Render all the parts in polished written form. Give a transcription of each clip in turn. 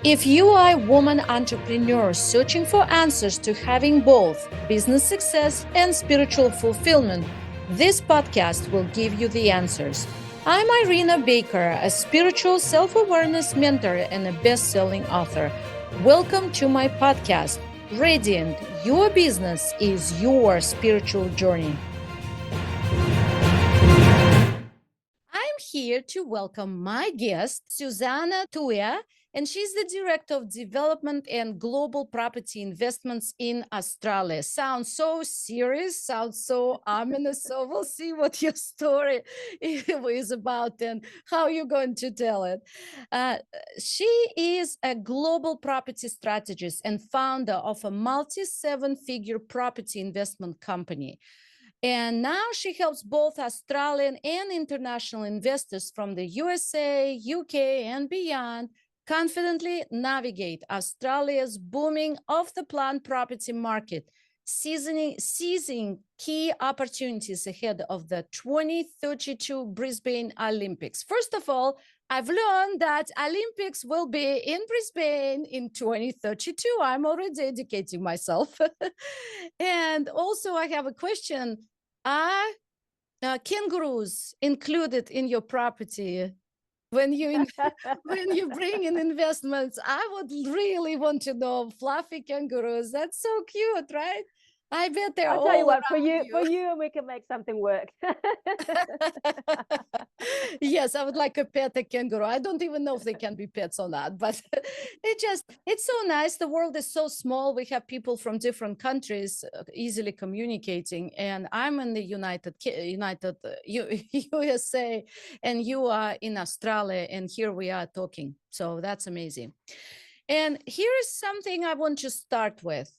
If you are a woman entrepreneur searching for answers to having both business success and spiritual fulfillment, this podcast will give you the answers. I'm Irina Baker, a spiritual self-awareness mentor and a best-selling author. Welcome to my podcast, Radiant. Your business is your spiritual journey. I'm here to welcome my guest, Susana Tuya, and she's the Director of Development and Global Property Investments in Australia. Sounds so serious, sounds so ominous. So we'll see what your story is about and how you're going to tell it. She is a global property strategist and founder of a multi-seven-figure property investment company. And now she helps both Australian and international investors from the USA, UK, and beyond confidently navigate Australia's booming off-the-plan property market, seizing key opportunities ahead of the 2032 Brisbane Olympics. First of all, I've learned that Olympics will be in Brisbane in 2032. I'm already educating myself. And also I have a question. Are kangaroos included in your property when you when you bring in investments? I would really want to know fluffy kangaroos. That's so cute, right? I bet they're I'll tell you all what, for around you, and we can make something work. Yes, I would like a pet a kangaroo. I don't even know if they can be pets or not, but it's so nice. The world is so small. We have people from different countries easily communicating, and I'm in the United USA, and you are in Australia, and here we are talking. So that's amazing. And here is something I want to start with.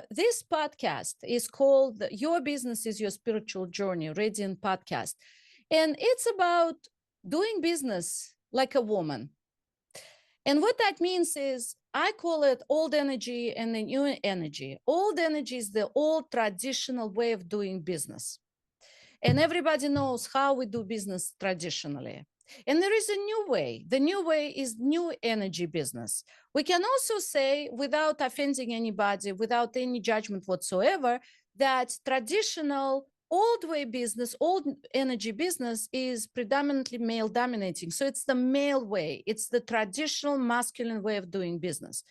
This podcast is called Your Business is Your Spiritual Journey, Radiant Podcast. And it's about doing business like a woman. And what that means is I call it old energy and the new energy. Old energy is the old traditional way of doing business. And everybody knows how we do business traditionally. And there is a new way. The new way is new energy business. We can also say, without offending anybody, without any judgment whatsoever, that traditional old way business, old energy business is predominantly male dominating. So it's the male way. It's the traditional masculine way of doing business.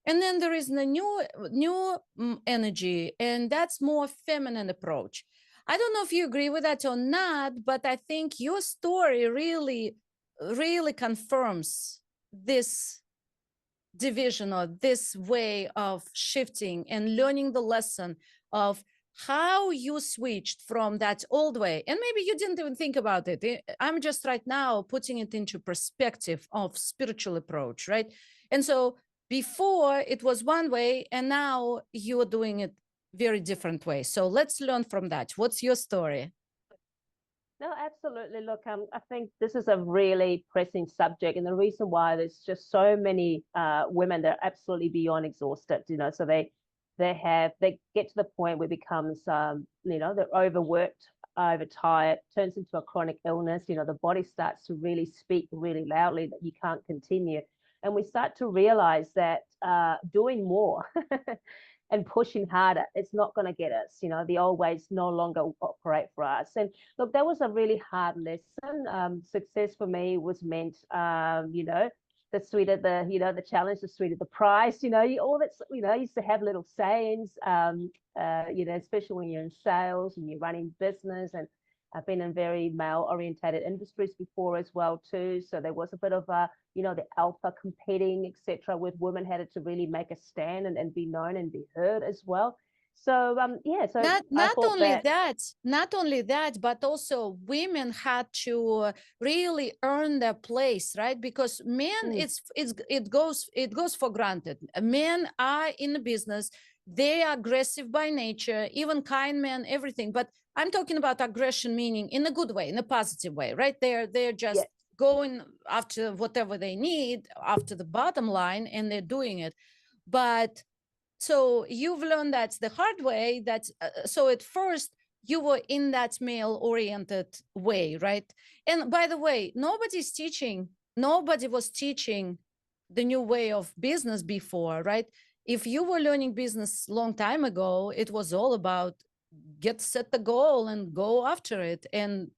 And then there is the new energy, and that's more feminine approach. I don't know if you agree with that or not, but I think your story really, really confirms this division or this way of shifting and learning the lesson of how you switched from that old way. And maybe you didn't even think about it. I'm just right now putting it into perspective of spiritual approach, right? And so before it was one way, and now you're doing it very different way. So let's learn from that. What's your story? No, absolutely. Look, I think this is a really pressing subject, and the reason why there's just so many women that are absolutely beyond exhausted. So they get to the point where it becomes they're overworked, overtired, turns into a chronic illness. The body starts to really speak really loudly that you can't continue, and we start to realize that doing more and pushing harder, it's not going to get us. The old ways no longer operate for us. And look, that was a really hard lesson. Success for me was meant, the sweeter the challenge, the sweeter the price. All that. I used to have little sayings. Especially when you're in sales and you're running business, and I've been in very male-orientated industries before as well too. So there was a bit of the alpha competing, etc., with women had to really make a stand and be known and be heard as well. So So not only that, but also women had to really earn their place, right? Because men, it goes for granted. Men are in the business. They are aggressive by nature, even kind men, everything. But I'm talking about aggression, meaning in a good way, in a positive way, right? They're just going after whatever they need, after the bottom line, and they're doing it. But so you've learned that the hard way. So at first you were in that male-oriented way, right? And by the way, nobody was teaching the new way of business before, right? If you were learning business long time ago, it was all about set the goal and go after it and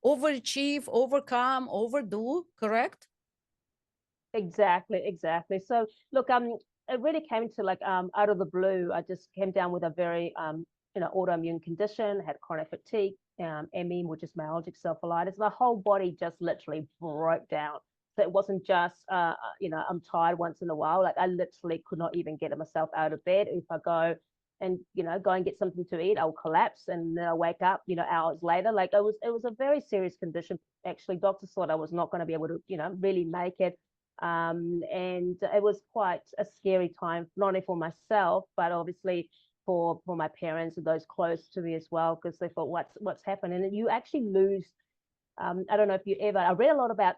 overachieve, overcome, overdo, correct? Exactly, exactly. So look, it really came to like out of the blue. I just came down with a very autoimmune condition, had chronic fatigue, ME, which is myalgic encephalitis. My whole body just literally broke down. So it wasn't just I'm tired once in a while. Like I literally could not even get myself out of bed. If I go and go and get something to eat, I'll collapse and then I'll wake up hours later. Like it was a very serious condition. Actually, doctors thought I was not going to be able to really make it. And it was quite a scary time, not only for myself, but obviously for my parents and those close to me as well, because they thought, what's happened? And you actually lose. I don't know if you ever. I read a lot about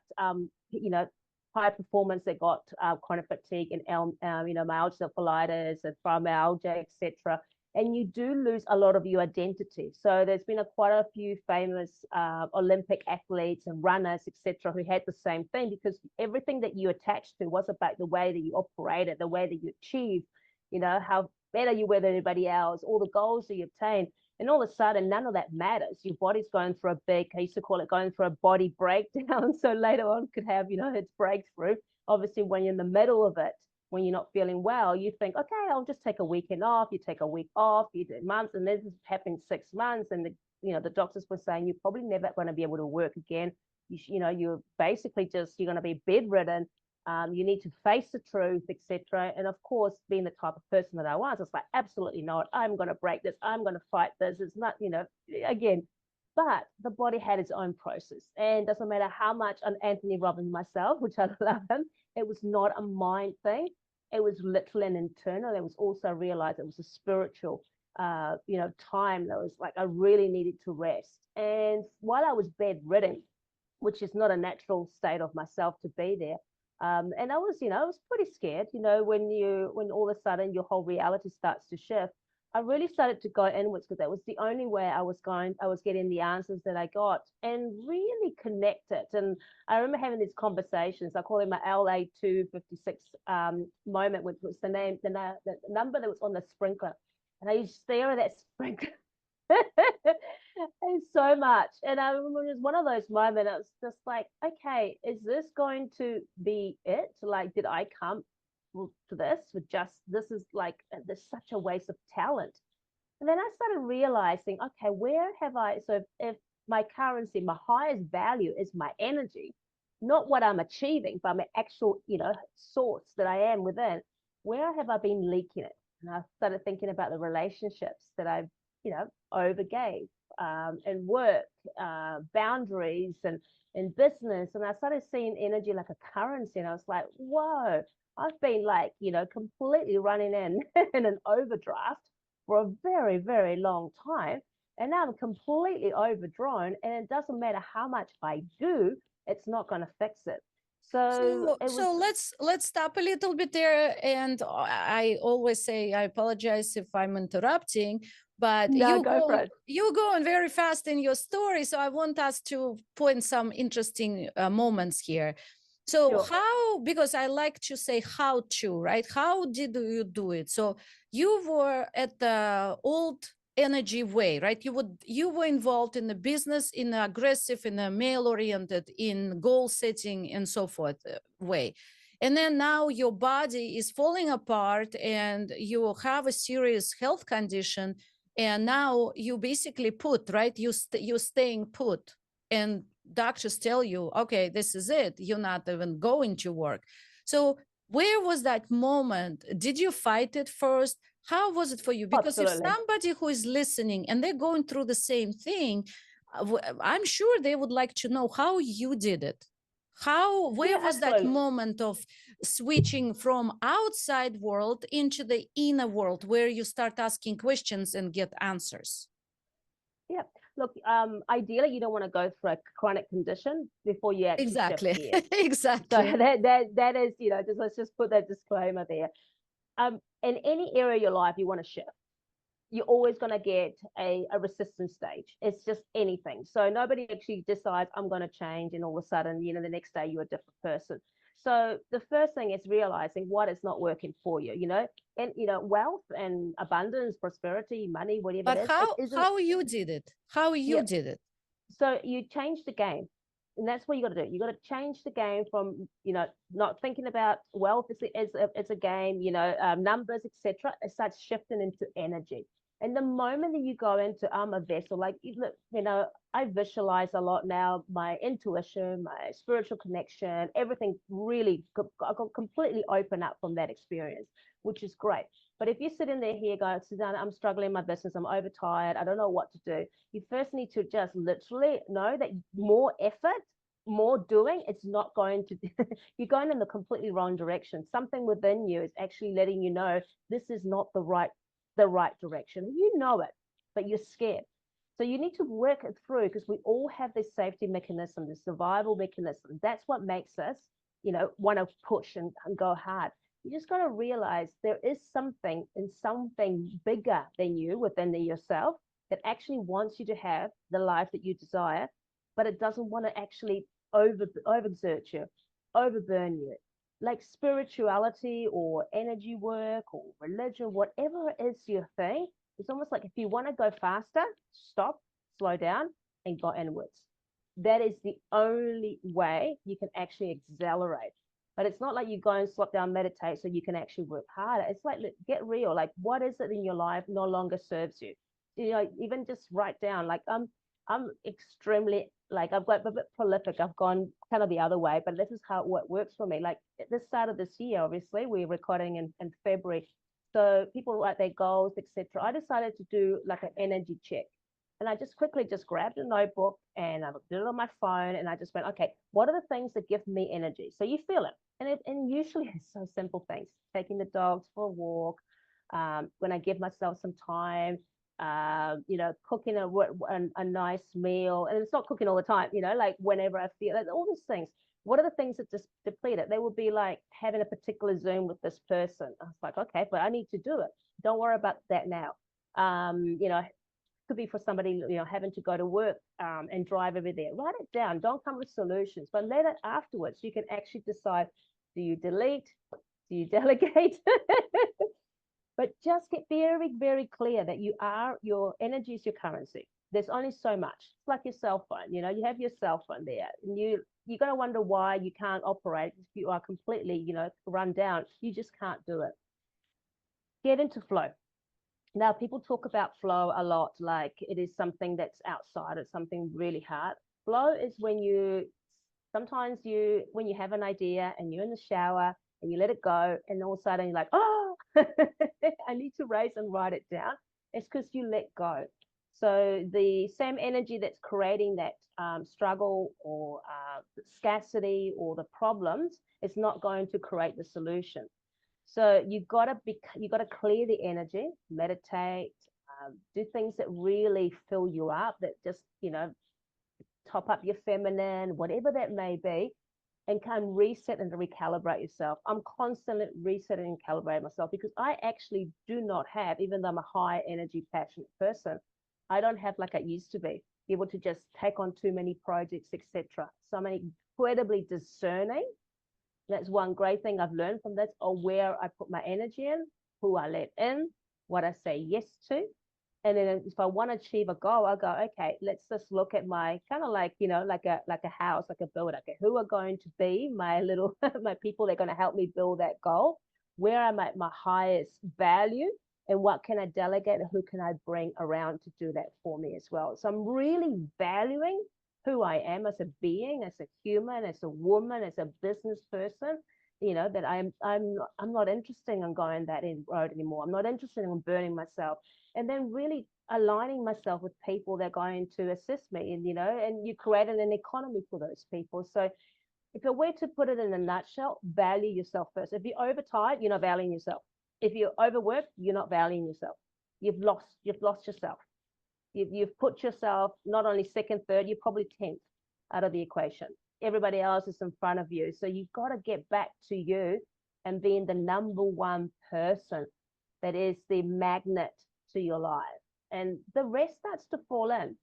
high performance that got chronic fatigue and myalgia encephalitis and fibromyalgia, etc. And you do lose a lot of your identity. So there's been quite a few famous Olympic athletes and runners, etc., who had the same thing, because everything that you attached to was about the way that you operated, the way that you achieved, how better you were than anybody else, all the goals that you obtained. And all of a sudden, none of that matters. Your body's going through a big, I used to call it going through a body breakdown. So later on could have, its breakthrough. Obviously, when you're in the middle of it, when you're not feeling well, you think, okay, I'll just take a weekend off. You take a week off, you do months, and this has happened 6 months. And the doctors were saying you're probably never going to be able to work again. You're basically you're going to be bedridden. You need to face the truth, etc. And of course, being the type of person that I was, it's like, absolutely not. I'm going to break this. I'm going to fight this. It's not, again. But the body had its own process, and doesn't matter how much Anthony Robbins myself, which I love him, it was not a mind thing. It was literally an internal. It was also realized it was a spiritual, time that was like I really needed to rest. And while I was bedridden, which is not a natural state of myself to be there. And I was pretty scared, when all of a sudden your whole reality starts to shift. I really started to go inwards, because that was the only way I was getting the answers that I got, and really connect it. And I remember having these conversations. I call it my LA 256 moment, which was the number that was on the sprinkler. And I used to stare at that sprinkler it's so much. And I remember it was one of those moments. It's just like, okay, is this going to be it? Like, did I come to this for just this is like there's such a waste of talent? And then I started realizing, okay, where have I? So if my currency, my highest value is my energy, not what I'm achieving, but my actual, source that I am within. Where have I been leaking it? And I started thinking about the relationships that I've, overgave, and work, boundaries, and business. And I started seeing energy like a currency, and I was like, whoa, I've been like, completely running in in an overdraft for a very, very long time. And now I'm completely overdrawn, and it doesn't matter how much I do, it's not going to fix it. So So, it was, so let's stop a little bit there. And I always say I apologize if I'm interrupting, but no, go for it. you going very fast in your story. So I want us to point some interesting moments here. So Sure. how, because I like to say how to, right? How did you do it? So you were at the old energy way, right? You were involved in the business in an aggressive, in a male oriented, in goal setting and so forth way. And then now your body is falling apart and you have a serious health condition. And now you basically put, right? You're staying put. And doctors tell you, okay, this is it. You're not even going to work. So where was that moment? Did you fight it first? How was it for you? Because if Absolutely. somebody who is listening and they're going through the same thing, I'm sure they would like to know how you did it. Where Yeah, was that absolutely. moment of switching from outside world into the inner world where you start asking questions and get answers? Yeah. Look, ideally, you don't want to go through a chronic condition before you actually shift Exactly. gears. So Exactly. that is, just let's just put that disclaimer there. In any area of your life you want to shift, you're always going to get a resistance stage. It's just anything. So nobody actually decides I'm going to change, and all of a sudden, the next day you're a different person. So the first thing is realizing what is not working for you, and wealth and abundance, prosperity, money, whatever it But is, it isn't. how you did it? How you Yeah. did it? So you change the game. And that's what you got to do. You got to change the game from, not thinking about wealth as a game, numbers, etc. It starts shifting into energy. And the moment that you go into, I'm a vessel, like, look, I visualize a lot now, my intuition, my spiritual connection, everything really got completely open up from that experience, which is great. But if you're sitting there here going, Susana, I'm struggling in my business, I'm overtired, I don't know what to do, you first need to just literally know that more effort, more doing, it's not going to, you're going in the completely wrong direction. Something within you is actually letting you know this is not the right direction. You know it, but you're scared. So you need to work it through, because we all have this safety mechanism, this survival mechanism. That's what makes us, want to push and go hard. You just got to realize there is something bigger than you within yourself that actually wants you to have the life that you desire, but it doesn't want to actually overexert you, overburn you. Like spirituality or energy work or religion, whatever it is your thing, it's almost like if you want to go faster, stop, slow down, and go inwards. That is the only way you can actually accelerate. But it's not like you go and slop down, meditate so you can actually work harder. It's like, get real. Like, what is it in your life no longer serves you? Even just write down. Like, I'm extremely, like, I've got a bit prolific. I've gone kind of the other way, but this is how it works for me. Like at the start of this year, obviously, we're recording in February. So people write their goals, etc. I decided to do like an energy check. And I just quickly just grabbed a notebook and I did it on my phone, and I just went, okay, what are the things that give me energy? So you feel it. And usually it's so simple things, taking the dogs for a walk, when I give myself some time, cooking a nice meal. And it's not cooking all the time, like whenever I feel like all these things. What are the things that just deplete it? They would be like having a particular Zoom with this person. I was like, okay, but I need to do it. Don't worry about that now. Could be for somebody, having to go to work and drive over there. Write it down. Don't come with solutions, but let it afterwards. You can actually decide, do you delete? Do you delegate? But just get very, very clear that your energy is your currency. There's only so much. It's like your cell phone. You have your cell phone there, and you're going to wonder why you can't operate if you are completely, run down. You just can't do it. Get into flow. Now, people talk about flow a lot, like it is something that's outside, it's something really hard. Flow is when when you have an idea and you're in the shower and you let it go, and all of a sudden you're like, oh, I need to raise and write it down. It's because you let go. So the same energy that's creating that struggle or scarcity or the problems is not going to create the solution. So you gotta clear the energy, meditate, do things that really fill you up, that just top up your feminine, whatever that may be, and can reset and recalibrate yourself. I'm constantly resetting and calibrating myself, because I actually do not have, even though I'm a high energy, passionate person, I don't have, like I used to be able to just take on too many projects, etc. So I'm incredibly discerning. That's one great thing I've learned from this, or where I put my energy in, who I let in, what I say yes to. And then if I want to achieve a goal, I'll go, okay, let's just look at my kind of like, like a house, like a builder. Okay, who are going to be my little, my people that are going to help me build that goal? Where am I at my highest value? And what can I delegate, and who can I bring around to do that for me as well? So I'm really valuing who I am as a being, as a human, as a woman, as a business person. That I'm not interested in going that road anymore. I'm not interested in burning myself, and then really aligning myself with people that are going to assist me, and you create an economy for those people. So if I were to put it in a nutshell, value yourself first. If you're overtired, you're not valuing yourself. If you're overworked, you're not valuing yourself. You've lost yourself. You've put yourself not only second, third, you're probably 10th out of the equation. Everybody else is in front of you. So you've got to get back to you and being the number one person that is the magnet to your life. And the rest starts to fall in.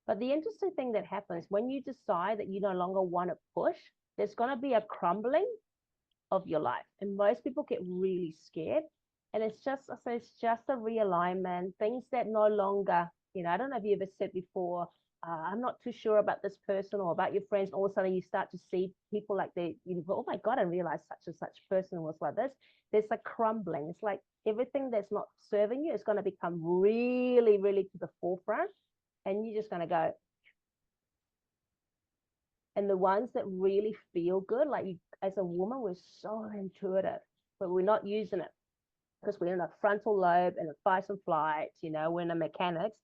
But the interesting thing that happens when you decide that you no longer want to push, there's going to be a crumbling of your life. And most people get really scared. And it's just, I say, it's just a realignment, things that no longer, I don't know if you ever said before, I'm not too sure about this person or about your friends. All of a sudden, you start to see people like you go, oh my God, I realized such and such person was like this. There's a crumbling. It's like everything that's not serving you is going to become really, really to the forefront. And you're just going to go. And the ones that really feel good, like you, as a woman, we're so intuitive, but we're not using it because we're in a frontal lobe and a fight and flight, we're in a mechanics.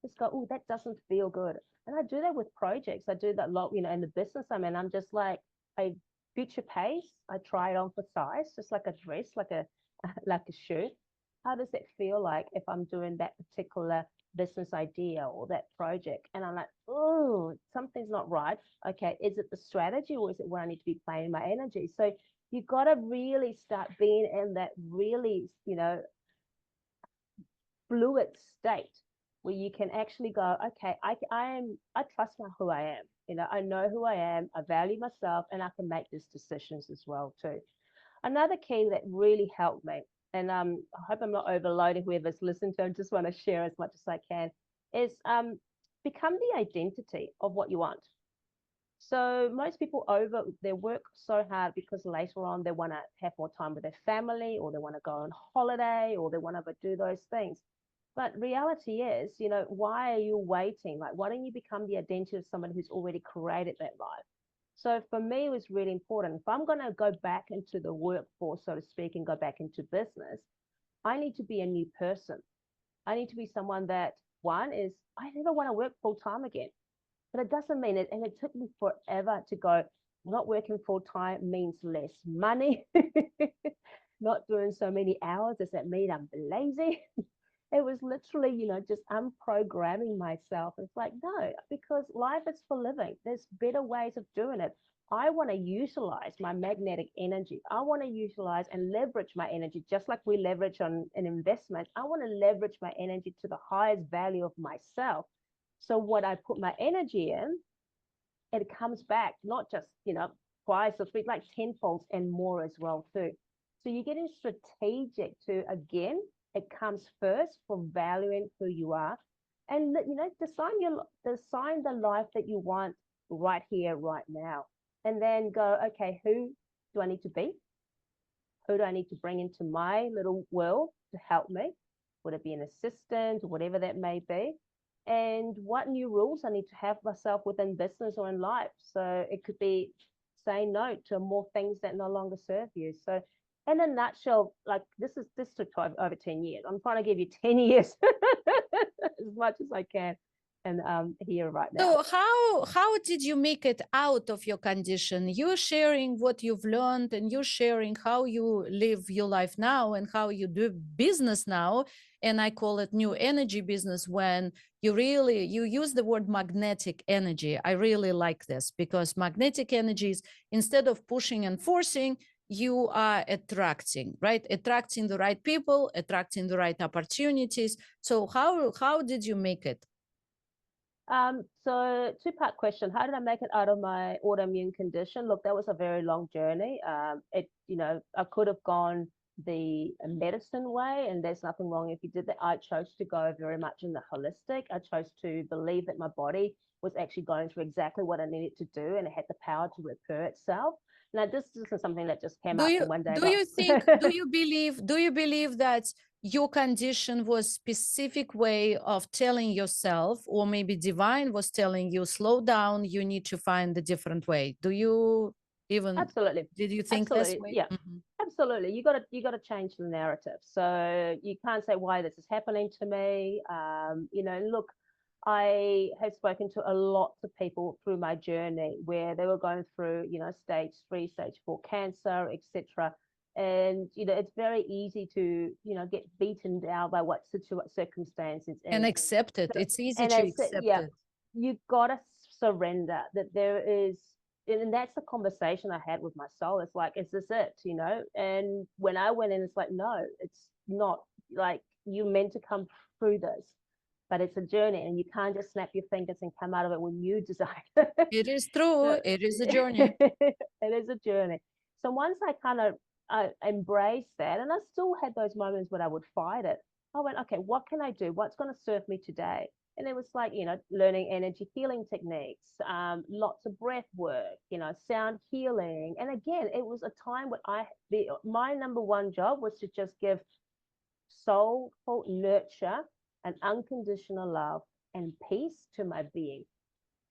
Just go, oh, that doesn't feel good. And I do that with projects. I do that a lot, in the business I'm in. I'm just like, I future pace. I try it on for size, just like a dress, like a like a shoe. How does it feel like if I'm doing that particular business idea or that project? And I'm like, oh, something's not right. Okay, is it the strategy or is it where I need to be playing my energy? So you got to really start being in that really, fluid state where you can actually go, okay, I trust who I am. I know who I am, I value myself, and I can make these decisions as well too. Another key that really helped me, and I hope I'm not overloading whoever's listening to, I just want to share as much as I can, is become the identity of what you want. So most people they work so hard because later on they want to have more time with their family, or they want to go on holiday, or they want to do those things. But reality is, why are you waiting? Like, why don't you become the identity of someone who's already created that life? So for me, it was really important. If I'm going to go back into the workforce, so to speak, and go back into business, I need to be a new person. I need to be someone that, one is, I never want to work full time again. But it doesn't mean it. And it took me forever to go, not working full time means less money. Not doing so many hours. Does that mean I'm lazy? It was literally, just unprogramming myself. It's like, no, because life is for living. There's better ways of doing it. I want to utilize my magnetic energy. I want to utilize and leverage my energy, just like we leverage on an investment. I want to leverage my energy to the highest value of myself. So what I put my energy in, it comes back, not just, twice or three, like tenfold and more as well too. So you're getting strategic to, again, it comes first from valuing who you are, and design the life that you want right here, right now, and then go, okay, who do I need to be? Who do I need to bring into my little world to help me? Would it be an assistant or whatever that may be? And what new rules I need to have myself within business or in life. So it could be saying no to more things that no longer serve you. So in a nutshell, like this took over 10 years. I'm trying to give you 10 years as much as I can. And here right now. So how did you make it out of your condition? You're sharing what you've learned, and you're sharing how you live your life now and how you do business now. And I call it new energy business, when you use the word magnetic energy. I really like this, because magnetic energy is, instead of pushing and forcing, you are attracting, right? Attracting the right people, attracting the right opportunities. So how did you make it? So two-part question. How did I make it out of my autoimmune condition? Look, that was a very long journey. I could have gone the medicine way, and there's nothing wrong if you did that. I chose to go very much in the holistic. I chose to believe that my body was actually going through exactly what I needed to do, and it had the power to repair itself. Now, this isn't something that just came out from one day. Do you believe that your condition was specific way of telling yourself, or maybe divine was telling you, slow down, you need to find a different way? Do you even Absolutely. did you think this way? Yeah. Absolutely. You gotta change the narrative. So you can't say why this is happening to me. Look, I have spoken to a lot of people through my journey where they were going through, stage 3, stage 4 cancer, etc. And it's very easy to, get beaten down by what circumstances, And accept it. It's easy to accept it. You gotta surrender that there is, and that's the conversation I had with my soul. It's like, is this it? And when I went in, it's like, no, it's not. Like, you meant to come through this, but it's a journey, and you can't just snap your fingers and come out of it when you decide. It is true. So, It is a journey. it is a journey. So once I kind of embraced that, and I still had those moments when I would fight it, I went, okay, what can I do? What's going to serve me today? And it was like, learning energy healing techniques, lots of breath work, sound healing. And again, it was a time when my number one job was to just give soulful nurture and unconditional love and peace to my being.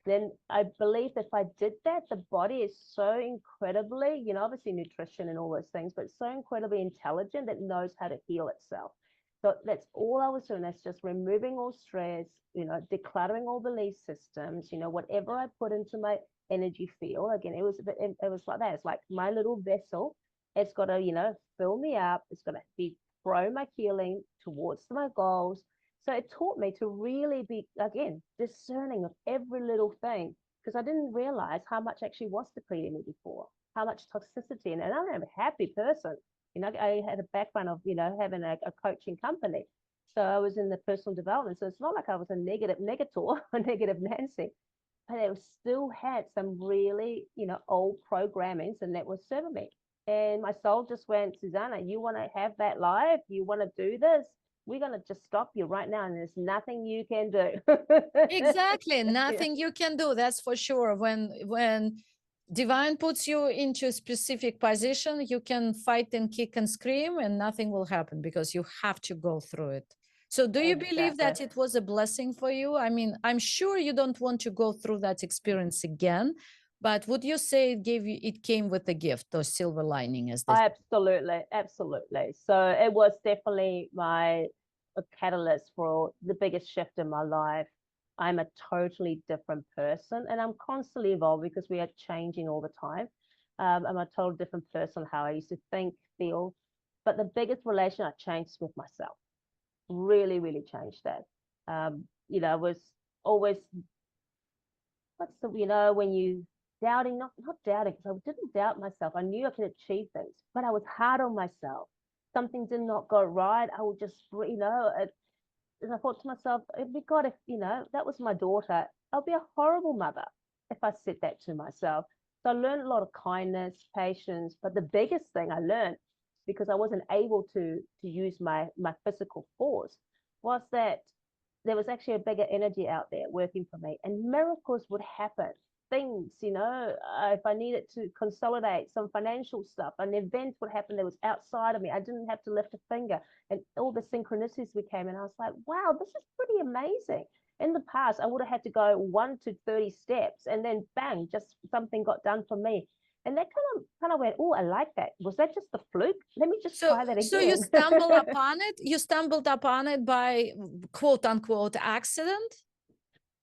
Then I believe if I did that, the body is so incredibly, obviously nutrition and all those things, but so incredibly intelligent that it knows how to heal itself. So that's all I was doing. That's just removing all stress, decluttering all belief systems, whatever I put into my energy field. Again, it was like that. It's like my little vessel. It's got to, fill me up. It's got to be throw my healing towards my goals. So it taught me to really be, again, discerning of every little thing, because I didn't realize how much actually was depleting me before, how much toxicity. And I'm a happy person. I had a background of, having a coaching company. So I was in the personal development. So it's not like I was a negative negator or negative Nancy, but it still had some really, old programmings, and that was serving me. And my soul just went, Susana, you want to have that life? You want to do this? We're going to just stop you right now. And there's nothing you can do. Exactly. Nothing you can do. That's for sure. When divine puts you into a specific position, you can fight and kick and scream and nothing will happen because you have to go through it. So do you believe that Exactly. it was a blessing for you? I mean, I'm sure you don't want to go through that experience again, but would you say it came with a gift or silver lining, as this? Absolutely, absolutely. So it was definitely a catalyst for the biggest shift in my life. I'm a totally different person, and I'm constantly evolving because we are changing all the time. I'm a total different person, how I used to think, feel. But the biggest relation I changed with myself. Really, really changed that. I was always, when you doubting, not doubting, because I didn't doubt myself. I knew I could achieve things, but I was hard on myself. Something did not go right. I would just, and I thought to myself, God, if, that was my daughter, I'll be a horrible mother if I said that to myself. So I learned a lot of kindness, patience, but the biggest thing I learned, because I wasn't able to use my physical force, was that there was actually a bigger energy out there working for me, and miracles would happen. Things, if I needed to consolidate some financial stuff, an event would happen that was outside of me. I didn't have to lift a finger, and all the synchronicities became, and I was like, wow, this is pretty amazing. In the past, I would have had to go 1 to 30 steps, and then bang, just something got done for me. And that kind of went, oh, I like that. Was that just a fluke? Let me just try that again. So you stumbled upon it? You stumbled upon it by quote unquote accident?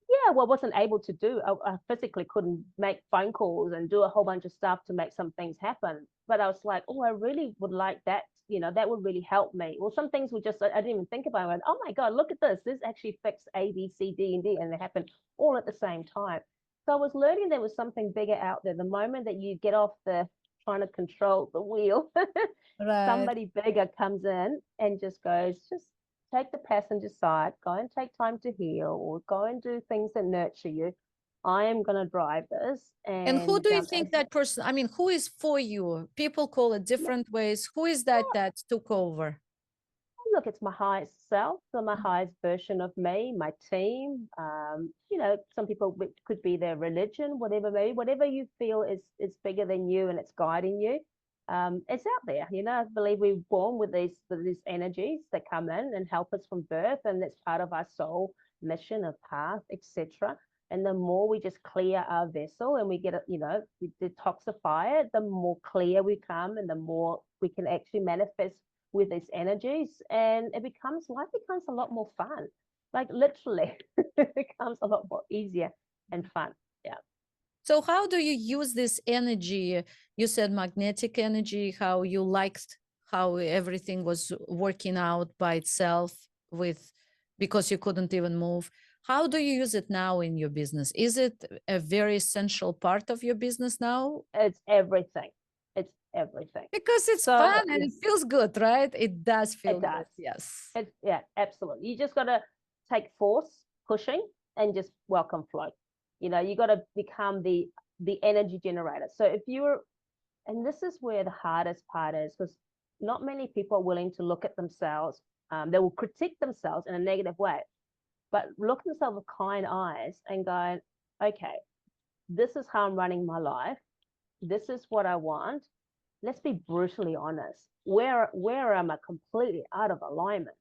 Yeah, well, I wasn't able to do. I physically couldn't make phone calls and do a whole bunch of stuff to make some things happen. But I was like, oh, I really would like that. That would really help me. Well, some things were just, I didn't even think about it. I went, oh my God, look at this. This actually fixed A, B, C, D, and D. And they happened all at the same time. So I was learning there was something bigger out there. The moment that you get off the trying to control the wheel, Right. somebody bigger comes in and just goes, just take the passenger side, go and take time to heal, or go and do things that nurture you. I am going to drive this. And who And do you think that person, I mean, who is for you? People call it different ways. Who is that took over? look, it's my highest self, so my Mm. highest version of me, my team. Some people could be their religion, whatever, maybe whatever you feel is bigger than you and it's guiding you. It's out there. I believe we're born with these energies that come in and help us from birth, and that's part of our soul mission, of path, etc. And the more we just clear our vessel and we get it, we detoxify it, the more clear we come, and the more we can actually manifest with these energies, and life becomes a lot more fun. Like literally, it becomes a lot more easier and fun. Yeah. So how do you use this energy? You said magnetic energy, how you liked how everything was working out by itself because you couldn't even move. How do you use it now in your business? Is it a very essential part of your business now? It's everything. It's everything. Because it's So fun and it feels good, right? It does feel it does. good. Yes. Yeah, absolutely. You just got to take force, pushing, and just welcome flow. You got to become the energy generator. So if you're And this is where the hardest part is, because not many people are willing to look at themselves. They will critique themselves in a negative way, but look at themselves with kind eyes and go, okay, this is how I'm running my life. This is what I want. Let's be brutally honest. Where am I completely out of alignment?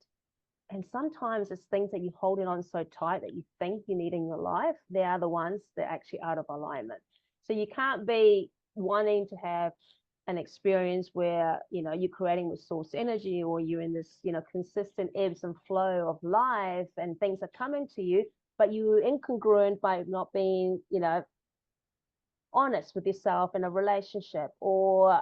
And sometimes it's things that you're holding on so tight that you think you need in your life. They are the ones that are actually out of alignment. So you can't be wanting to have an experience where you're creating with source energy, or you're in this consistent ebbs and flow of life and things are coming to you, but you're incongruent by not being honest with yourself in a relationship, or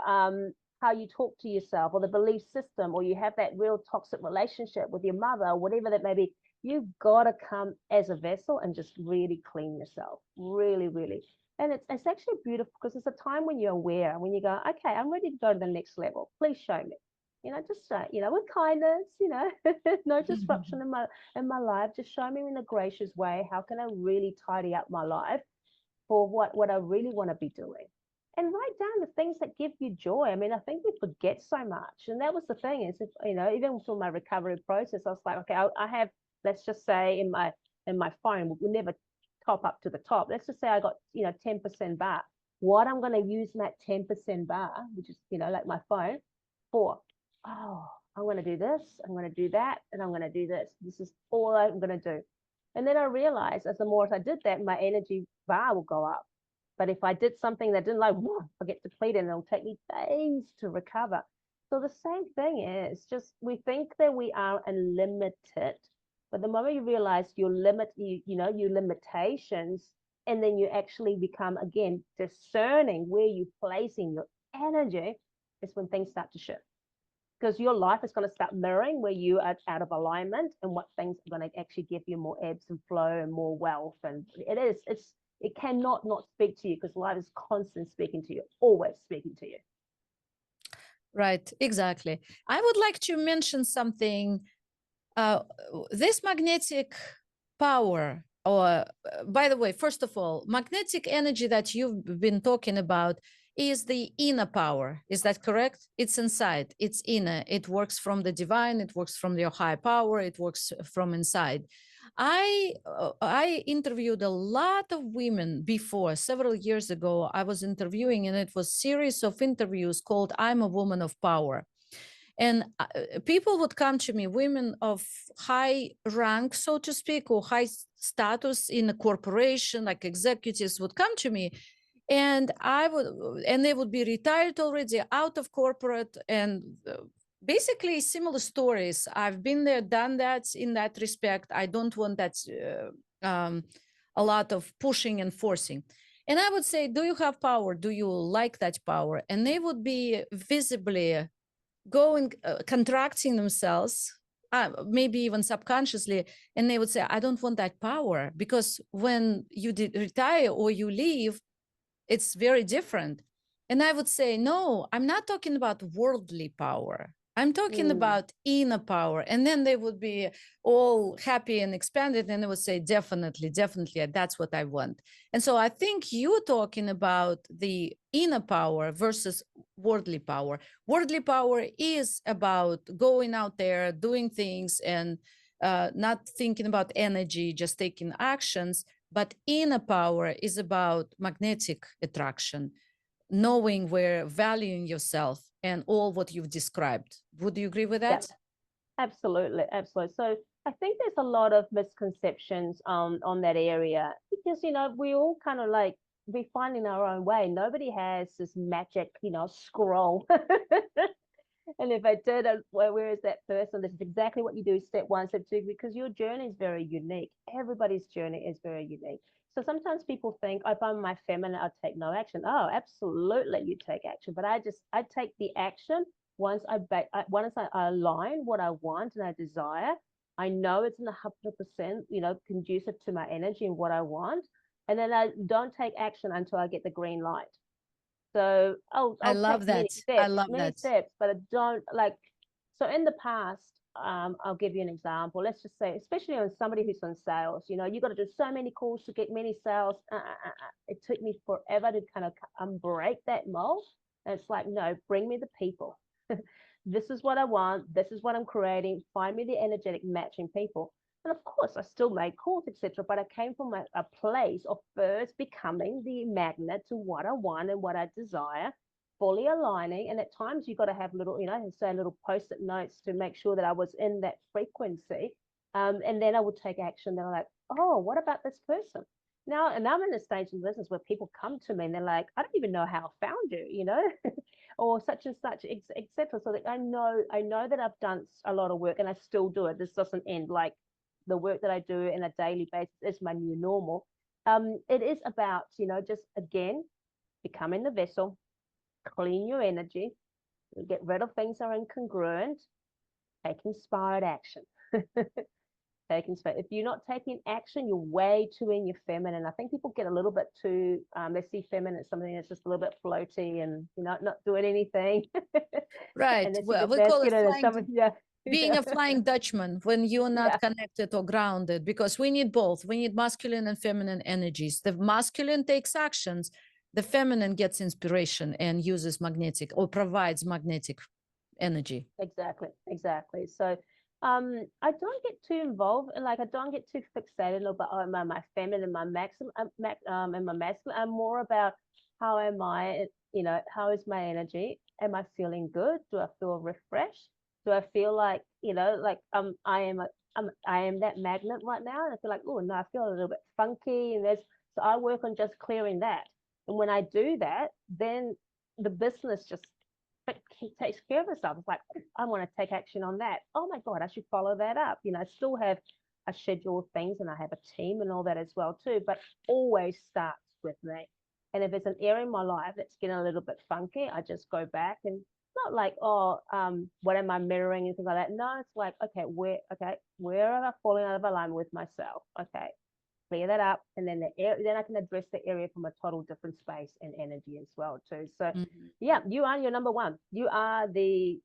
how you talk to yourself, or the belief system, or you have that real toxic relationship with your mother, or whatever that may be. You've got to come as a vessel and just really clean yourself, really, really. And it's actually beautiful, because it's a time when you're aware, when you go, okay, I'm ready to go to the next level. Please show me. Just with kindness, no disruption in my life. Just show me in a gracious way. How can I really tidy up my life for what I really want to be doing? And write down the things that give you joy. I mean, I think we forget so much. And that was the thing, is, if, even through my recovery process, I was like, okay, I have, let's just say in my phone, we never top up to the top. Let's just say I got, 10% bar. What I'm going to use that 10% bar, which is, like my phone, for, oh, I'm going to do this, I'm going to do that, and I'm going to do this. This is all I'm going to do. And then I realized, as the more as I did that, my energy bar will go up. But if I did something that didn't, like, I get depleted and it'll take me days to recover. So the same thing is just, we think that we are unlimited, but the moment you realize your your limitations, and then you actually become, again, discerning where you're placing your energy, is when things start to shift, because your life is going to start mirroring where you are out of alignment, and what things are going to actually give you more ebbs and flow and more wealth. And it cannot not speak to you, because life is constantly speaking to you, always speaking to you. Right, exactly. I would like to mention something. This magnetic power, or by the way, first of all, magnetic energy that you've been talking about is the inner power. Is that correct? It's inside, it's inner. It works from the divine, it works from your high power, it works from inside. I interviewed a lot of women before. Several years ago, I was interviewing, and it was a series of interviews called I'm a Woman of Power. And people would come to me, women of high rank, so to speak, or high status in a corporation, like executives would come to me, and they would be retired already, out of corporate, and basically similar stories. I've been there, done that. In that respect, I don't want that a lot of pushing and forcing. And I would say, do you have power? Do you like that power? And they would be visibly going, contracting themselves, maybe even subconsciously, and they would say, I don't want that power, because when you retire or you leave, it's very different. And I would say, no, I'm not talking about worldly power. I'm talking about inner power. And then they would be all happy and expanded, and they would say, definitely, definitely, that's what I want. And so I think you're talking about the inner power versus worldly power. Worldly power is about going out there, doing things, and not thinking about energy, just taking actions. But inner power is about magnetic attraction, knowing where, valuing yourself, and all what you've described. Would you agree with Yeah, that? absolutely, absolutely. So I think there's a lot of misconceptions on that area, because we all kind of like, we find in our own way. Nobody has this magic scroll. And if I did, where is that person? This is exactly what you do, step one, step two, because your journey is very unique. Everybody's journey is very unique. So sometimes people think, if I'm my feminine, I'll take no action. Oh, absolutely, you take action. But I take the action once I align what I want and I desire. I know it's in 100%, conducive to my energy and what I want. And then I don't take action until I get the green light. So I I'll take love that. I love many that. steps, but I don't like. So in the past, I'll give you an example. Let's just say, especially on somebody who's on sales, you got to do so many calls to get many sales. It took me forever to kind of break that mold. And it's like, no, bring me the people. This is what I want. This is what I'm creating. Find me the energetic matching people. And of course, I still made calls, etc. But I came from a place of first becoming the magnet to what I want and what I desire, fully aligning. And at times, you got to have little, say little post-it notes to make sure that I was in that frequency. And then I would take action. They're like, oh, what about this person? Now, and I'm in a stage in business where people come to me and they're like, I don't even know how I found you, or such and such, etc. So that I know that I've done a lot of work and I still do it. This doesn't end. Like the work that I do in a daily basis is my new normal. It is about, just again, becoming the vessel, clean your energy, get rid of things that are incongruent, take inspired action. Taking space. If you're not taking action, you're way too in your feminine. I think people get a little bit too, they see feminine as something that's just a little bit floaty and, not doing anything. Right. And they see Well, the we call it masculine as flying, something, yeah. being a flying Dutchman when you're Yeah, not connected or grounded, because we need both. We need masculine and feminine energies. The masculine takes actions, the feminine gets inspiration and uses magnetic or provides magnetic energy. exactly. So I don't get too involved and like I don't get too fixated about my feminine, my maximum and my masculine. I'm more about how am I, how is my energy? Am I feeling good? Do I feel refreshed? Do I feel like, like I am that magnet right now? And I feel like, oh no, I feel a little bit funky. And there's so I work on just clearing that. And when I do that, then the business just takes care of itself. It's like, I want to take action on that. Oh my God, I should follow that up. I still have a schedule of things and I have a team and all that as well too, but always starts with me. And if it's an area in my life that's getting a little bit funky, I just go back and not like, oh, what am I mirroring, anything like that. No, it's like, where am I falling out of alignment with myself? Okay, clear that up, and then then I can address the area from a total different space and energy as well too. So Mhm. yeah, you are your number one. You are the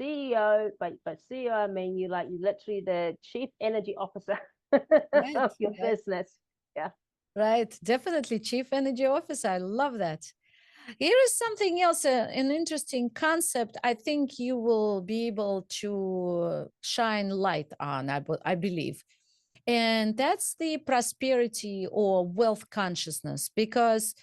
CEO, but CEO, I mean you literally the chief energy officer Right, of your right, business. Yeah. right. Definitely chief energy officer. I love that. Here is something else, an interesting concept. I think you will be able to shine light on, I believe. And that's the prosperity or wealth consciousness. Because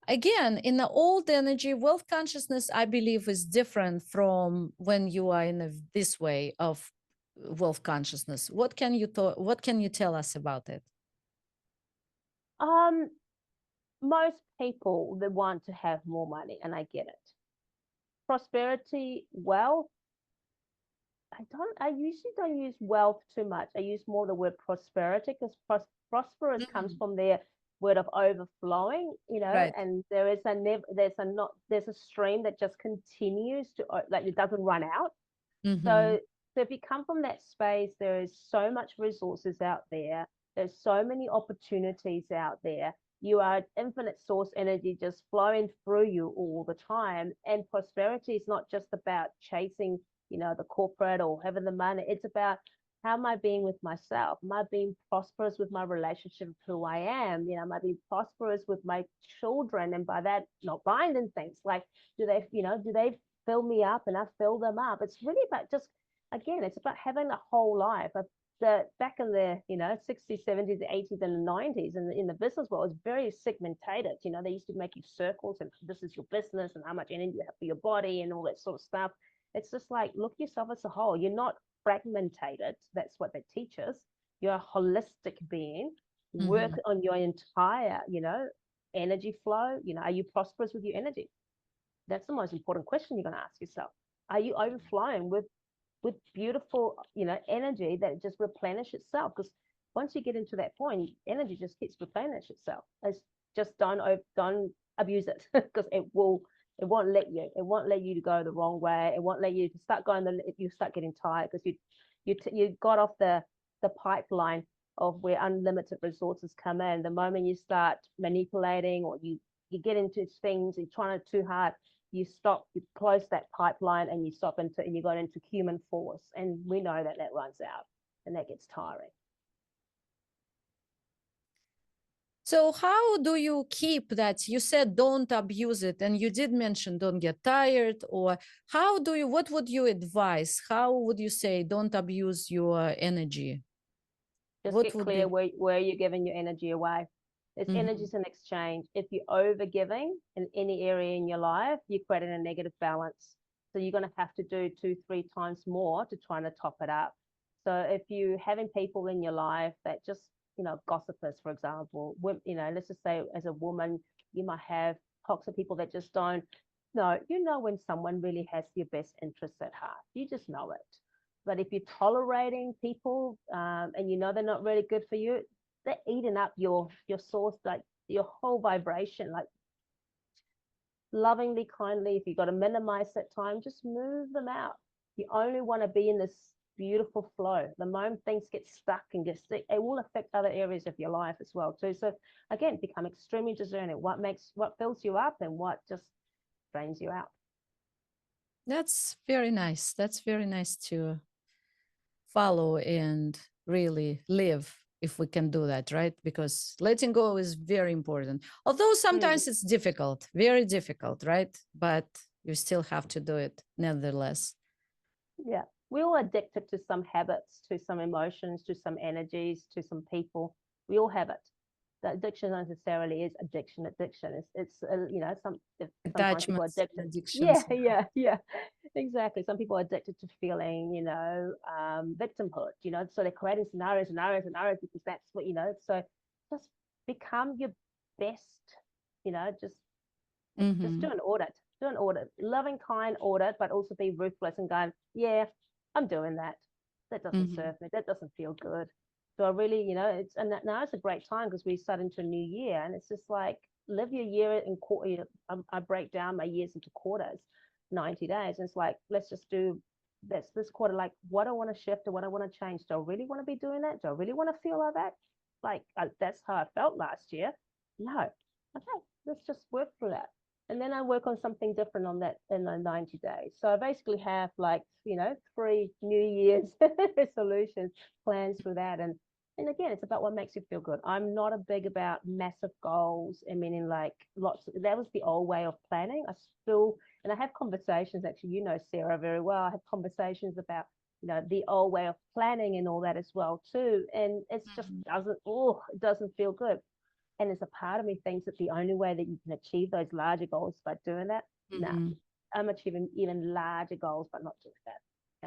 again, in the old energy, wealth consciousness, I believe, is different from when you are in this way of wealth consciousness. What can you tell us about it? Um, most people they want to have more money, and I get it. Prosperity, wealth. I usually don't use wealth too much. I use more the word prosperity because prosperous comes Mm, from the word of overflowing, right. and there is a never there's a stream that just continues to like it doesn't run out. Mm-hmm. So if you come from that space, there is so much resources out there. There's so many opportunities out there. You are infinite source energy just flowing through you all the time. And prosperity is not just about chasing, the corporate or having the money. It's about how am I being with myself? Am I being prosperous with my relationship with who I am? Am I being prosperous with my children? And by that, not binding things like do they fill me up and I fill them up. It's really about just again, it's about having a whole life. Back in the 60s, 70s, 80s, and the 90s, and in the business world, it's very segmented. They used to make you circles, and this is your business, and how much energy you have for your body, and all that sort of stuff. It's just like look yourself as a whole. You're not fragmented. That's what they teach us. You're a holistic being. Work Mm-hmm. on your entire, energy flow. Are you prosperous with your energy? That's the most important question you're going to ask yourself. Are you overflowing with beautiful energy that just replenish itself? Because once you get into that point, energy just keeps replenish itself. It's just don't abuse it because it won't let you to go the wrong way. It won't let you to start going you start getting tired because you got off the pipeline of where unlimited resources come in. The moment you start manipulating or you get into things, you're trying too hard, you stop, you close that pipeline and you got into human force. And we know that runs out and that gets tiring. So how do you keep that? You said don't abuse it, and you did mention don't get tired. Or how do you? What would you advise? How would you say don't abuse your energy? Just What get would clear be? where you're giving your energy away. It's Mhm. energy's an exchange. If you're over giving in any area in your life, you're creating a negative balance. So you're going to have to do 2, 3 times more to try to top it up. So if you having people in your life that just, gossipers, for example, let's just say as a woman, you might have toxic people that just don't know, when someone really has your best interests at heart. You just know it. But if you're tolerating people, and they're not really good for you, they're eating up your source, like your whole vibration. Like lovingly, kindly, if you got to minimize that time, just move them out. You only want to be in this beautiful flow. The moment things get stuck and get sick, it will affect other areas of your life as well too. So again, become extremely discerning. What fills you up and what just drains you out. That's very nice. That's very nice to follow and really live if we can do that, right? Because letting go is very important. Although Mm. sometimes it's difficult, very difficult, right? But you still have to do it nevertheless. Yeah. We're all addicted to some habits, to some emotions, to some energies, to some people. We all have it. The addiction necessarily is addiction. Sometimes people are Attachments addicted. and Yeah, addictions. Yeah. yeah, exactly. Some people are addicted to feeling, victimhood. So they're creating scenarios because that's what. So just become your best. Just just Mm-hmm. do an audit. Do an audit, loving, kind audit, but also be ruthless and going, yeah, I'm doing that. That doesn't Mm-hmm. serve me. That doesn't feel good. So I really, now it's a great time because we start into a new year, and it's just like live your year in quarter. I break down my years into quarters, 90 days. And it's like let's just do this quarter. Like what I want to shift or what I want to change. Do I really want to be doing that? Do I really want to feel like that? Like that's how I felt last year. No. Okay, let's just work through that, and then I work on something different on that in the 90 days. So I basically have like, 3 New Year's resolutions, plans for that. And again, it's about what makes you feel good. I'm not a big about massive goals. I mean, in like that was the old way of planning. And I have conversations, actually, Sarah very well. I have conversations about, the old way of planning and all that as well too. And it's just it doesn't feel good. And there's a part of me thinks that the only way that you can achieve those larger goals by doing that, no, Mm-hmm. I'm achieving even larger goals by not doing that.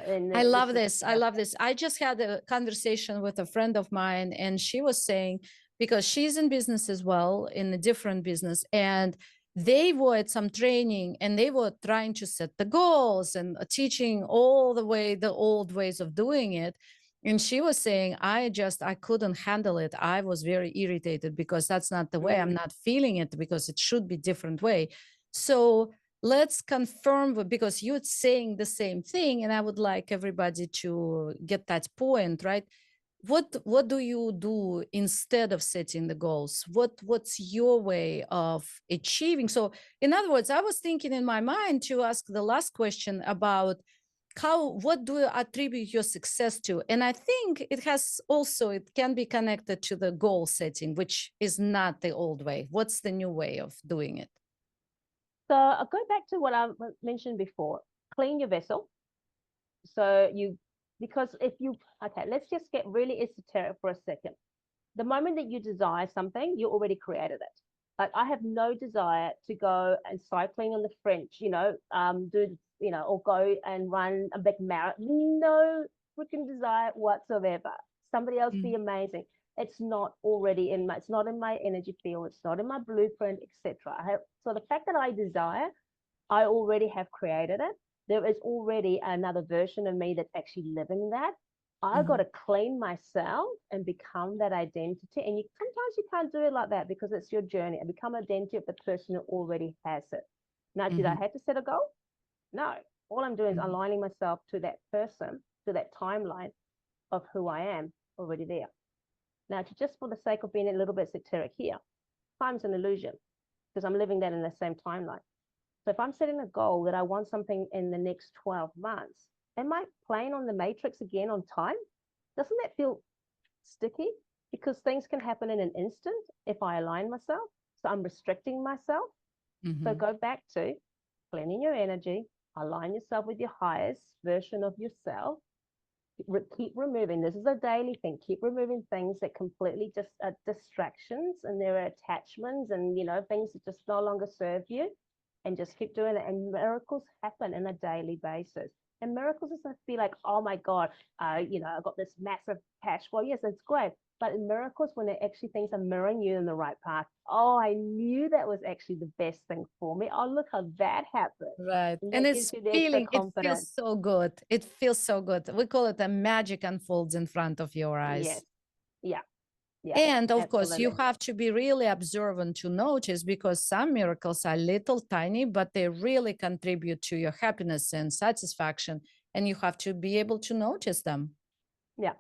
And I it's love just a this. I yeah. love this. I just had a conversation with a friend of mine, and she was saying, because she's in business as well, in a different business, and they were at some training and they were trying to set the goals and teaching all the way the old ways of doing it. And she was saying, I couldn't handle it. I was very irritated because that's not the way. I'm Mm. not feeling it because it should be different way. So let's confirm, because you're saying the same thing, and I would like everybody to get that point, right? What do you do instead of setting the goals? What's your way of achieving? So in other words, I was thinking in my mind to ask the last question about what do you attribute your success to? And I think it can be connected to the goal setting, which is not the old way. What's the new way of doing it? So I'll go back to what I mentioned before. Clean your vessel. So because if you, okay, let's just get really esoteric for a second. The moment that you desire something, you already created it. Like I have no desire to go and cycling on the French, or go and run a big marathon. No freaking desire whatsoever. Somebody else be amazing. It's not in my energy field. It's not in my blueprint, etc. So the fact that I desire, I already have created it. There is already another version of me that's actually living that. I got Mhm. to clean myself and become that identity. And sometimes you can't do it like that because it's your journey and become identity of the person who already has it. Now, did I Mhm. have to set a goal? No. All I'm doing is Mhm. aligning myself to that person, to that timeline of who I am already there. Now, just for the sake of being a little bit esoteric here, time's an illusion because I'm living that in the same timeline. So if I'm setting a goal that I want something in the next 12 months, am I playing on the matrix again on time? Doesn't that feel sticky? because things can happen in an instant if I align myself. So I'm restricting myself. So Mhm. go back to cleaning your energy, align yourself with your highest version of yourself. Keep removing. This is a daily thing. Keep removing things that completely just are distractions, and there are attachments, and things that just no longer serve you, and just keep doing it. And miracles happen on a daily basis. And miracles doesn't be like, oh my God, I got this massive cash. Well, yes, it's great. But in miracles, when it actually things are mirroring you in the right path, oh, I knew that was actually the best thing for me. Oh, look how that happened. Right. And And that it's gives you the extra feeling, it feels confidence. so good. It feels so good. We call it a magic unfolds in front of your Yes. eyes. Yeah. Yeah. And of course, you Absolutely. have to be really observant to notice, because some miracles are little tiny, but they really contribute to your happiness and satisfaction. And you have to be able to notice them. Yeah.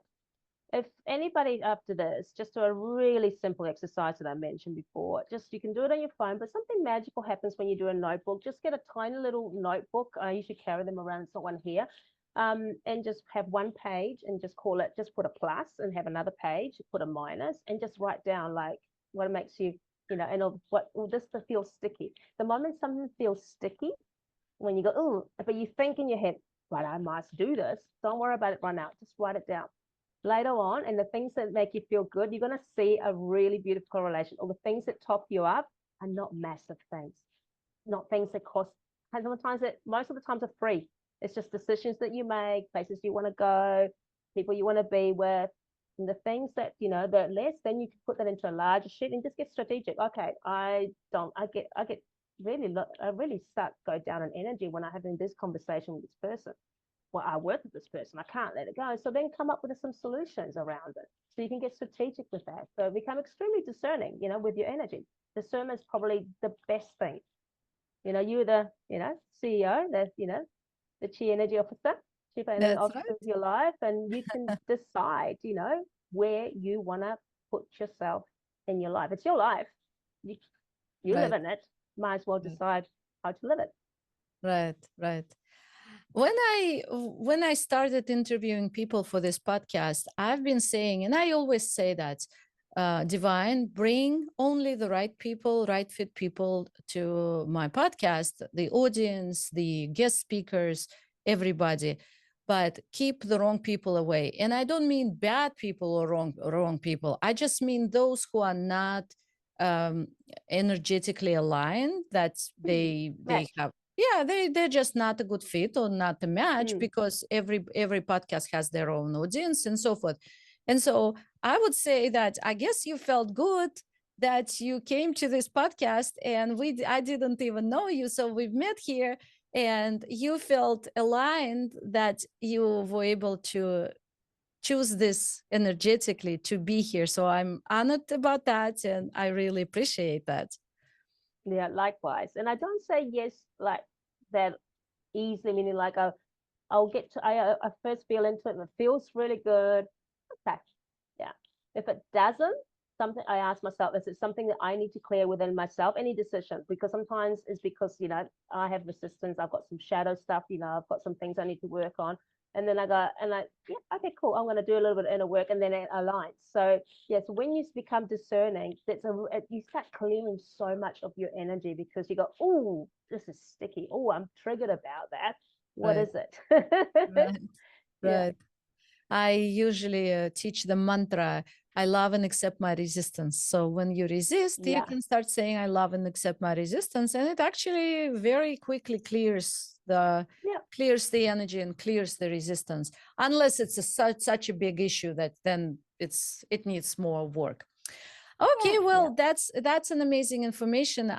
If anybody after this, just do a really simple exercise that I mentioned before. Just you can do it on your phone, but something magical happens when you do a notebook. Just get a tiny little notebook. I usually carry them around. It's not one here. And just have one page and just call it, just put a plus and have another page, put a minus, and just write down like what makes you, and what this feels sticky. The moment something feels sticky, when you go, oh, but you think in your head, right, I must do this. Don't worry about it right now. Just write it down later on. And the things that make you feel good, you're going to see a really beautiful correlation. Or the things that top you up are not massive things, not things that cost. And sometimes most of the times are free. It's just decisions that you make, places you want to go, people you want to be with. And the things that, they're less, then you can put that into a larger sheet and just get strategic. Okay, I get I really start to go down in energy when I'm having this conversation with this person. Well, I work with this person. I can't let it go. So then come up with some solutions around it. So you can get strategic with that. So become extremely discerning, with your energy. Discernment is probably the best thing. You're the, CEO, the chief energy officer, chief energy That's officer right. of your life, and you can decide, where you want to put yourself in your life. It's your life. You, you live Right. in it. Might as well decide how to live it. Right. Right. When I started interviewing people for this podcast, I've been saying, and I always say that, Divine, bring only the right people, right fit people to my podcast, the audience, the guest speakers, everybody, but keep the wrong people away. And I don't mean bad people or wrong people. I just mean those who are not um, energetically aligned, that they Match. have, yeah, they're just not a good fit or not a match, Mm. because every podcast has their own audience and so forth. And so I would say that I guess you felt good that you came to this podcast, and I didn't even know you, so we've met here, and you felt aligned that you were able to choose this energetically to be here. So I'm honored about that, and I really appreciate that. Yeah, likewise. And I don't say yes like that easily, meaning like I'll get to I first feel into it and it feels really good. Okay. Yeah. If it doesn't, something I ask myself, is it something that I need to clear within myself? Any decision? Because sometimes it's because, I have resistance, I've got some shadow stuff, I've got some things I need to work on. And then I go and yeah, okay, cool. I'm going to do a little bit of inner work, and then it aligns. So yes, when you become discerning, you start clearing so much of your energy, because you go, oh, this is sticky. Oh, I'm triggered about that. What Right, is it? right, Yeah. right. I usually teach the mantra, I love and accept my resistance. So when you resist, you Yeah. can start saying, I love and accept my resistance. And it actually very quickly Yeah. clears the energy and clears the resistance, unless it's such a big issue that then it needs more work. Yeah. Okay, Yeah. well, that's an amazing information.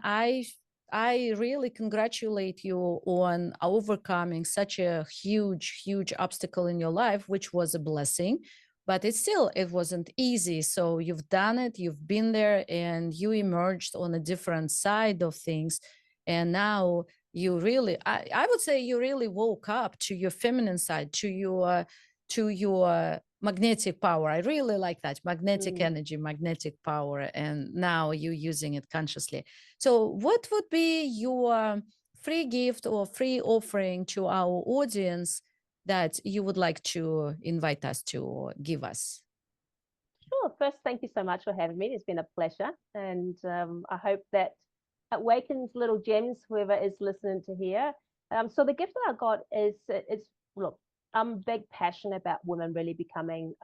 I really congratulate you on overcoming such a huge obstacle in your life, which was a blessing, but it wasn't easy. So you've done it, you've been there, and you emerged on a different side of things. And now you really, I would say you really woke up to your feminine side, to your magnetic power. I really like that, magnetic Mm. energy, magnetic power, and now you're using it consciously. So what would be your free gift or free offering to our audience that you would like to invite us to give us? Sure. First, thank you so much for having me. It's been a pleasure. And I hope that awakens little gems, whoever is listening to hear. So the gift that I got is, look, I'm big passionate about women really becoming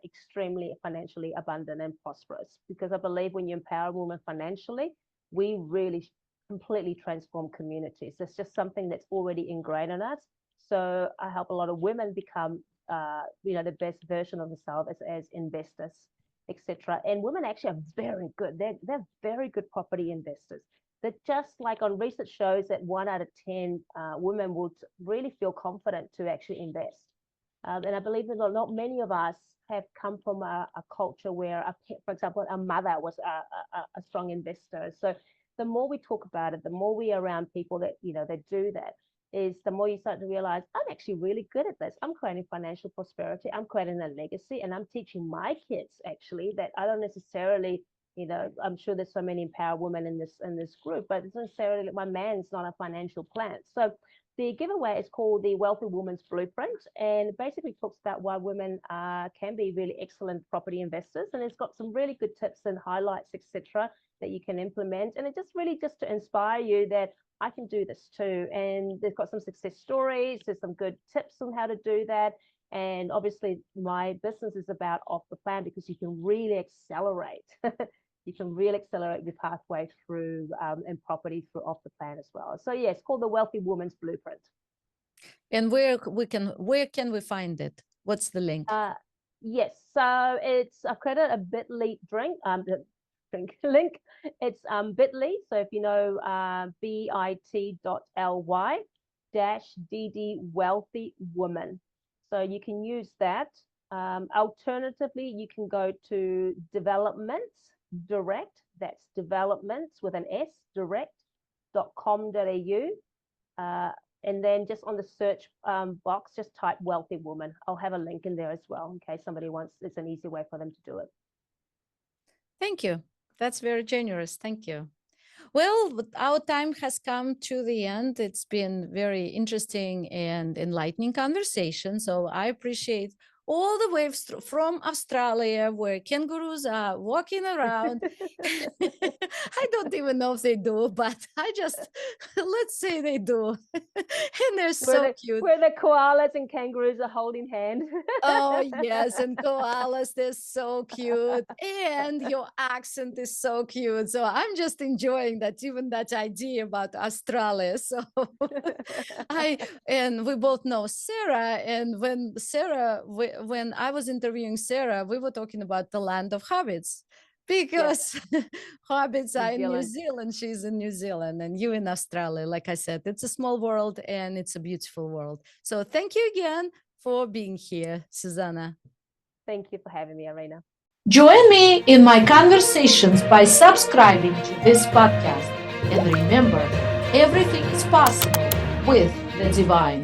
extremely financially abundant and prosperous, because I believe when you empower women financially, we really completely transform communities. It's just something that's already ingrained in us. So I help a lot of women become, the best version of themselves as investors, etc. And women actually are very good. They're very good property investors. That just like on research shows that 1 out of 10 women would really feel confident to actually invest. And I believe that not many of us have come from a culture where, for example, a mother was a strong investor. So the more we talk about it, the more we are around people that, that do that, is the more you start to realize, I'm actually really good at this. I'm creating financial prosperity. I'm creating a legacy, and I'm teaching my kids actually that I don't necessarily, I'm sure there's so many empowered women in this group, but it's necessarily my man's not a financial plan. So the giveaway is called the Wealthy Woman's Blueprint, and it basically talks about why women can be really excellent property investors, and it's got some really good tips and highlights, etc., that you can implement. And it just really just to inspire you that I can do this too. And they've got some success stories. There's some good tips on how to do that. And obviously my business is about off the plan, because you can really accelerate. You can really accelerate your pathway through and property through off the plan as well. So yeah, it's called the Wealthy Woman's Blueprint. And where can we find it? What's the link? Yes, so I've created a bit.ly link. It's bit.ly. So if you know bit.ly -dd wealthy woman. So you can use that. Alternatively, you can go to developments direct. That's developments with an S, direct.com.au. And then just on the search box, just type wealthy woman. I'll have a link in there as well in case somebody wants. It's an easy way for them to do it. Thank you. That's very generous. Thank you. Well, our time has come to the end. It's been very interesting and enlightening conversation. So I appreciate all the way from Australia, where kangaroos are walking around. I don't even know if they do, but let's say they do. And they're so cute. Where the koalas and kangaroos are holding hands. Oh, yes. And koalas, they're so cute. And your accent is so cute. So I'm just enjoying that idea about Australia. So and we both know Sarah. And when I was interviewing Sarah, we were talking about the land of hobbits, because hobbits are in New Zealand. She's in New Zealand, and you in Australia. Like I said, it's a small world and it's a beautiful world. So thank you again for being here, Susana. Thank you for having me, Arena. Join me in my conversations by subscribing to this podcast. And remember, everything is possible with the divine.